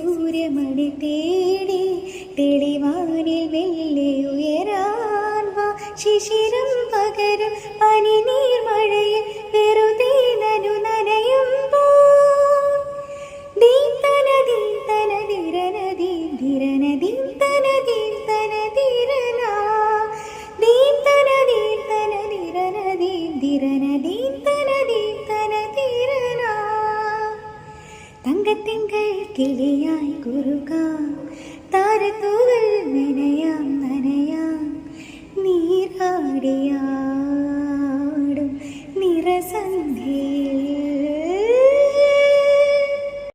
സൂര്യമണി തേടി തെളിവാനിൽ വെള്ളി ഉയരാൻ വാ. ശിശിരം പകരും പനിനീർ മഴയിൽ വെറുതെ നനയുമ്പോൾ ദീപ്തന ദീപ്തന ധിരന ധീരന ദീപ്തന ദീപ്തന ധീരന ദീപ്തന ദീപ്തന ധിരന ധീരന ദീപ്തന ദീപ്തന ധീരന. തങ്കത്തിങ്കൾ കിളിയായി കുറുകാം താരത്തൂവൽ നനയാം നനയാം നീരാടിയാടും നിറസന്ധ്യയിൽ